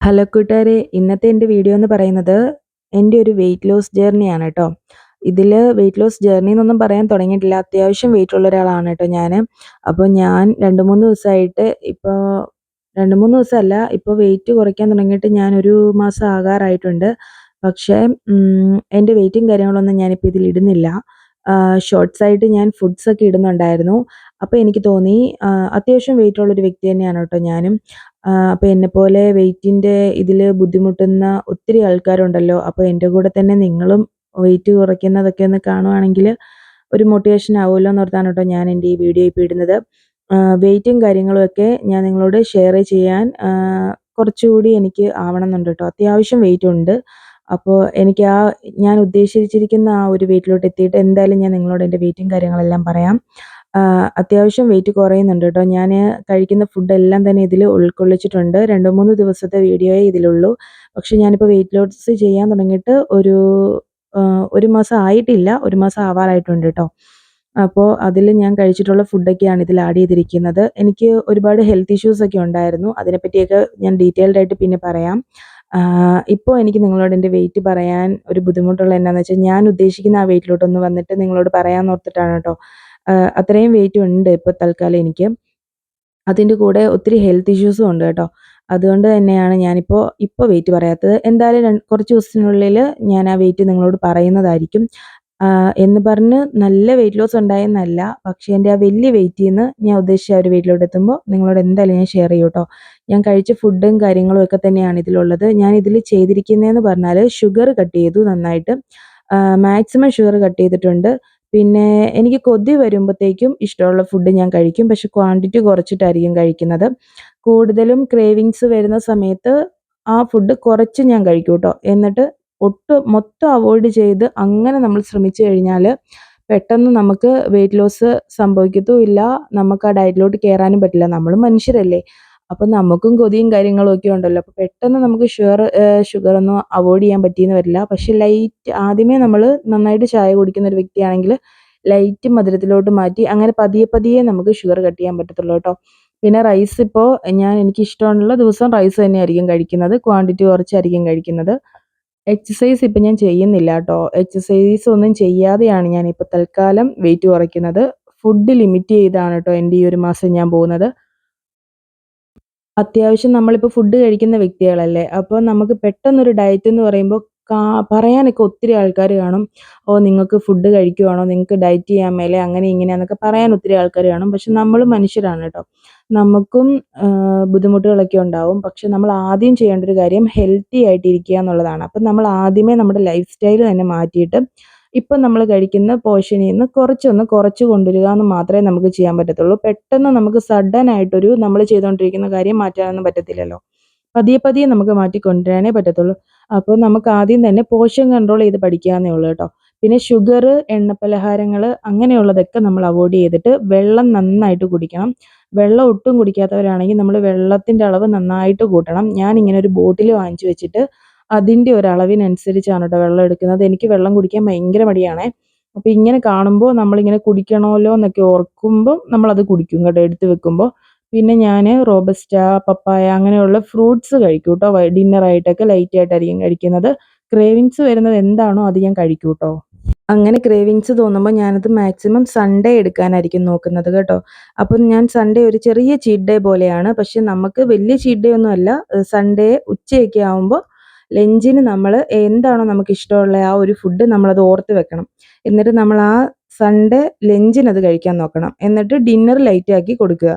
Hello കൂട്ടുകാരെ, ഇന്നത്തെ എൻ്റെ വീഡിയോ എന്ന് പറയുന്നത് എൻ്റെ ഒരു വെയിറ്റ് ലോസ് ജേർണിയാണ് കേട്ടോ. ഇതിൽ വെയിറ്റ് ലോസ് ജേർണി എന്നൊന്നും പറയാൻ തുടങ്ങിയിട്ടില്ല. അത്യാവശ്യം വെയിറ്റ് ഉള്ള ഒരാളാണ് കേട്ടോ ഞാൻ. അപ്പോൾ ഞാൻ 2-3 ദിവസമായിട്ട് ഇപ്പോൾ 2-3 ദിവസമല്ല, ഇപ്പോൾ വെയിറ്റ് കുറയ്ക്കാൻ തുടങ്ങിയിട്ട് ഞാൻ ഒരു മാസം ആകാറായിട്ടുണ്ട്. പക്ഷേ എൻ്റെ വെയിറ്റും കാര്യങ്ങളൊന്നും ഞാനിപ്പോൾ ഇതിൽ ഇടുന്നില്ല. ഷോർട്സ് ആയിട്ട് ഞാൻ ഫുഡ്സ് ഒക്കെ ഇടുന്നുണ്ടായിരുന്നു. അപ്പോൾ എനിക്ക് തോന്നി അത്യാവശ്യം വെയിറ്റ് ഉള്ളൊരു വ്യക്തി തന്നെയാണ് കേട്ടോ ഞാനും. അപ്പോൾ എന്നെപ്പോലെ വെയിറ്റിൻ്റെ ഇതിൽ ബുദ്ധിമുട്ടുന്ന ഒത്തിരി ആൾക്കാരുണ്ടല്ലോ. അപ്പോൾ എൻ്റെ കൂടെ തന്നെ നിങ്ങളും വെയിറ്റ് കുറയ്ക്കുന്നതൊക്കെ ഒന്ന് കാണുവാണെങ്കിൽ ഒരു മോട്ടിവേഷൻ ആവുമല്ലോ എന്നോർത്താണ് കേട്ടോ ഞാൻ എൻ്റെ ഈ വീഡിയോ ഇപ്പോൾ ഇടുന്നത്. വെയിറ്റും കാര്യങ്ങളും ഒക്കെ ഞാൻ നിങ്ങളോട് ഷെയർ ചെയ്യാൻ കുറച്ചുകൂടി എനിക്ക് ആവണമെന്നുണ്ട് കേട്ടോ. അത്യാവശ്യം വെയിറ്റ് ഉണ്ട്. അപ്പോൾ എനിക്ക് ഞാൻ ഉദ്ദേശിച്ചിരിക്കുന്ന ആ ഒരു വെയിറ്റിലോട്ട് എത്തിയിട്ട് എന്തായാലും ഞാൻ നിങ്ങളോട് എൻ്റെ വെയിറ്റും കാര്യങ്ങളെല്ലാം പറയാം. അത്യാവശ്യം വെയിറ്റ് കുറയുന്നുണ്ട് കേട്ടോ. ഞാൻ കഴിക്കുന്ന ഫുഡെല്ലാം തന്നെ ഇതിൽ ഉൾക്കൊള്ളിച്ചിട്ടുണ്ട്. 2-3 ദിവസത്തെ വീഡിയോയേ ഇതിലുള്ളൂ. പക്ഷേ ഞാനിപ്പോൾ വെയിറ്റ് ലോസ് ചെയ്യാൻ തുടങ്ങിയിട്ട് ഒരു മാസം ആയിട്ടില്ല. 1 മാസം ആവാറായിട്ടുണ്ട് കേട്ടോ. അപ്പോൾ അതിൽ ഞാൻ കഴിച്ചിട്ടുള്ള ഫുഡൊക്കെയാണ് ഇതിൽ ആഡ് ചെയ്തിരിക്കുന്നത്. എനിക്ക് ഒരുപാട് ഹെൽത്ത് ഇഷ്യൂസ് ഒക്കെ ഉണ്ടായിരുന്നു. അതിനെപ്പറ്റിയൊക്കെ ഞാൻ ഡീറ്റെയിൽഡ് ആയിട്ട് പിന്നെ പറയാം. ഇപ്പോൾ എനിക്ക് നിങ്ങളോട് എൻ്റെ വെയിറ്റ് പറയാൻ ഒരു ബുദ്ധിമുട്ടുള്ളത് എന്നാന്ന് വെച്ചാൽ, ഞാൻ ഉദ്ദേശിക്കുന്ന ആ വെയിറ്റിലോട്ടൊന്ന് വന്നിട്ട് നിങ്ങളോട് പറയാമെന്ന് ഓർത്തിട്ടാണ് കേട്ടോ. അത്രയും വെയിറ്റ് ഉണ്ട് ഇപ്പോൾ തൽക്കാലം എനിക്ക്. അതിൻ്റെ കൂടെ ഒത്തിരി ഹെൽത്ത് ഇഷ്യൂസും ഉണ്ട് കേട്ടോ. അതുകൊണ്ട് തന്നെയാണ് ഞാനിപ്പോൾ വെയിറ്റ് പറയാത്തത്. എന്തായാലും കുറച്ച് ദിവസത്തിനുള്ളിൽ ഞാൻ ആ വെയിറ്റ് നിങ്ങളോട് പറയുന്നതായിരിക്കും. എന്ന് പറഞ്ഞ് നല്ല വെയിറ്റ് ലോസ് ഉണ്ടായെന്നല്ല. പക്ഷേ എൻ്റെ ആ വലിയ വെയിറ്റിൽ നിന്ന് ഞാൻ ഉദ്ദേശിച്ച ആ ഒരു വെയിറ്റിലോട്ട് എത്തുമ്പോൾ നിങ്ങളോട് എന്തായാലും ഞാൻ ഷെയർ ചെയ്യും കേട്ടോ. ഞാൻ കഴിച്ച ഫുഡും കാര്യങ്ങളും ഒക്കെ തന്നെയാണ് ഇതിലുള്ളത്. ഞാൻ ഇതിൽ ചെയ്തിരിക്കുന്നതെന്ന് പറഞ്ഞാൽ ഷുഗർ കട്ട് ചെയ്തു നന്നായിട്ട്. മാക്സിമം ഷുഗർ കട്ട് ചെയ്തിട്ടുണ്ട്. പിന്നെ എനിക്ക് കൊതി വരുമ്പോഴത്തേക്കും ഇഷ്ടമുള്ള ഫുഡ് ഞാൻ കഴിക്കും. പക്ഷെ ക്വാണ്ടിറ്റി കുറച്ചിട്ടായിരിക്കും കഴിക്കുന്നത്. കൂടുതലും ക്രേവിങ്സ് വരുന്ന സമയത്ത് ആ ഫുഡ് കുറച്ച് ഞാൻ കഴിക്കും കേട്ടോ. എന്നിട്ട് മൊത്തം അവോയ്ഡ് ചെയ്ത് അങ്ങനെ നമ്മൾ ശ്രമിച്ചു കഴിഞ്ഞാൽ പെട്ടെന്ന് നമുക്ക് വെയിറ്റ് ലോസ് സംഭവിക്കത്തുമില്ല. നമുക്ക് ആ ഡയറ്റിലോട്ട് കയറാനും പറ്റില്ല. നമ്മളും മനുഷ്യരല്ലേ. അപ്പം നമുക്കും കൊതിയും കാര്യങ്ങളും ഒക്കെ ഉണ്ടല്ലോ. അപ്പോൾ പെട്ടെന്ന് നമുക്ക് ഷുഗറൊന്നും അവോയ്ഡ് ചെയ്യാൻ പറ്റിയെന്ന് വരില്ല. പക്ഷേ ആദ്യമേ നമ്മൾ നന്നായിട്ട് ചായ കുടിക്കുന്ന ഒരു വ്യക്തിയാണെങ്കിൽ ലൈറ്റ് മധുരത്തിലോട്ട് മാറ്റി അങ്ങനെ പതിയെ പതിയെ നമുക്ക് ഷുഗർ കട്ട് ചെയ്യാൻ പറ്റത്തുള്ളൂ കേട്ടോ. പിന്നെ റൈസ് ഇപ്പോൾ എനിക്ക് ഇഷ്ടമുള്ള ദിവസം റൈസ് തന്നെയായിരിക്കും കഴിക്കുന്നത്. ക്വാണ്ടിറ്റി കുറച്ചായിരിക്കും കഴിക്കുന്നത്. എക്സസൈസ് ഇപ്പം ഞാൻ ചെയ്യുന്നില്ല കേട്ടോ. എക്സസൈസ് ഒന്നും ചെയ്യാതെയാണ് ഞാനിപ്പോൾ തൽക്കാലം വെയിറ്റ് കുറയ്ക്കുന്നത്. ഫുഡ് ലിമിറ്റ് ചെയ്താണ് കേട്ടോ എൻ്റെ ഈ ഒരു മാസം ഞാൻ പോകുന്നത്. അത്യാവശ്യം നമ്മളിപ്പോൾ ഫുഡ് കഴിക്കുന്ന വ്യക്തികളല്ലേ. അപ്പോൾ നമുക്ക് പെട്ടെന്നൊരു ഡയറ്റ് എന്ന് പറയുമ്പോൾ പറയാനൊക്കെ ഒത്തിരി ആൾക്കാർ കാണും. "ഓ, നിങ്ങൾക്ക് ഫുഡ് കഴിക്കുവാണോ? നിങ്ങൾക്ക് ഡയറ്റ് ചെയ്യാൻ മേലെ അങ്ങനെ ഇങ്ങനെയാന്നൊക്കെ" പറയാൻ ഒത്തിരി ആൾക്കാർ കാണും. പക്ഷെ നമ്മളും മനുഷ്യരാണ് കേട്ടോ. നമുക്കും ബുദ്ധിമുട്ടുകളൊക്കെ ഉണ്ടാവും. പക്ഷെ നമ്മൾ ആദ്യം ചെയ്യേണ്ട ഒരു കാര്യം ഹെൽത്തി ആയിട്ടിരിക്കുക എന്നുള്ളതാണ്. അപ്പം നമ്മൾ ആദ്യമേ നമ്മുടെ ലൈഫ് സ്റ്റൈൽ തന്നെ മാറ്റിയിട്ട് ഇപ്പം നമ്മൾ കഴിക്കുന്ന പോർഷനിൽ നിന്ന് കുറച്ച് കൊണ്ടുവരിക എന്ന് മാത്രമേ നമുക്ക് ചെയ്യാൻ പറ്റത്തുള്ളൂ. പെട്ടെന്ന് നമുക്ക് സഡനായിട്ടൊരു നമ്മൾ ചെയ്തുകൊണ്ടിരിക്കുന്ന കാര്യം മാറ്റാനൊന്നും പറ്റത്തില്ലല്ലോ. പതിയെ പതിയെ നമുക്ക് മാറ്റിക്കൊണ്ടുവരാനേ പറ്റത്തുള്ളൂ. അപ്പോൾ നമുക്ക് ആദ്യം തന്നെ പോർഷൻ കൺട്രോൾ ചെയ്ത് പഠിക്കാവുന്നേ ഉള്ളൂ കേട്ടോ. പിന്നെ ഷുഗർ, എണ്ണപ്പലഹാരങ്ങൾ അങ്ങനെയുള്ളതൊക്കെ നമ്മൾ അവോയ്ഡ് ചെയ്തിട്ട് വെള്ളം നന്നായിട്ട് കുടിക്കണം. വെള്ളം ഒട്ടും കുടിക്കാത്തവരാണെങ്കിൽ നമ്മൾ വെള്ളത്തിൻ്റെ അളവ് നന്നായിട്ട് കൂട്ടണം. ഞാനിങ്ങനെ ഒരു ബോട്ടിൽ വാങ്ങിച്ചു വെച്ചിട്ട് അതിൻ്റെ ഒരളവിനനുസരിച്ചാണ് കേട്ടോ വെള്ളം എടുക്കുന്നത്. എനിക്ക് വെള്ളം കുടിക്കാൻ ഭയങ്കര മടിയാണേ. അപ്പോൾ ഇങ്ങനെ കാണുമ്പോൾ നമ്മളിങ്ങനെ കുടിക്കണമല്ലോ എന്നൊക്കെ ഓർക്കുമ്പോൾ നമ്മളത് കുടിക്കും കേട്ടോ എടുത്ത് വെക്കുമ്പോൾ. പിന്നെ ഞാൻ റോബസ്റ്റ, പപ്പായ അങ്ങനെയുള്ള ഫ്രൂട്ട്സ് കഴിക്കും കേട്ടോ. ഡിന്നറായിട്ടൊക്കെ ലൈറ്റായിട്ടായിരിക്കും കഴിക്കുന്നത്. ക്രേവിങ്സ് വരുന്നത് എന്താണോ അത് ഞാൻ കഴിക്കും കേട്ടോ. അങ്ങനെ ക്രേവിങ്സ് തോന്നുമ്പോൾ ഞാനത് മാക്സിമം സൺഡേ എടുക്കാനായിരിക്കും നോക്കുന്നത് കേട്ടോ. അപ്പം ഞാൻ സൺഡേ ഒരു ചെറിയ ചീറ്റ് ഡേ പോലെയാണ്. പക്ഷെ നമുക്ക് വലിയ ചീറ്റ് ഡേ ഒന്നും അല്ല. സൺഡേ ഉച്ചയൊക്കെ ആകുമ്പോൾ ലഞ്ചിന് നമ്മൾ എന്താണോ നമുക്ക് ഇഷ്ടമുള്ള ആ ഒരു ഫുഡ് നമ്മളത് ഓർത്ത് വെക്കണം. എന്നിട്ട് നമ്മൾ ആ സൺഡേ ലഞ്ചിനത് കഴിക്കാൻ നോക്കണം. എന്നിട്ട് ഡിന്നർ ലൈറ്റാക്കി കൊടുക്കുക.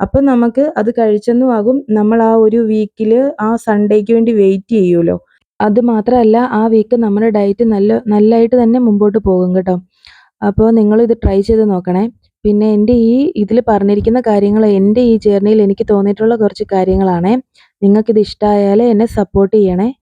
അപ്പം നമുക്ക് അത് കഴിച്ചെന്നും ആകും. നമ്മൾ ആ ഒരു വീക്കിൽ ആ സൺഡേക്ക് വേണ്ടി വെയിറ്റ് ചെയ്യുമല്ലോ. അത് മാത്രമല്ല ആ വീക്ക് നമ്മുടെ ഡയറ്റ് നല്ലതായിട്ട് തന്നെ മുമ്പോട്ട് പോകും കേട്ടോ. അപ്പോൾ നിങ്ങളിത് ട്രൈ ചെയ്ത് നോക്കണേ. പിന്നെ എൻ്റെ ഇതിൽ പറഞ്ഞിരിക്കുന്ന കാര്യങ്ങൾ എൻ്റെ ഈ ജേർണിയിൽ എനിക്ക് തോന്നിയിട്ടുള്ള കുറച്ച് കാര്യങ്ങളാണേ. നിങ്ങൾക്കിത് ഇഷ്ടമായാൽ എന്നെ സപ്പോർട്ട് ചെയ്യണേ.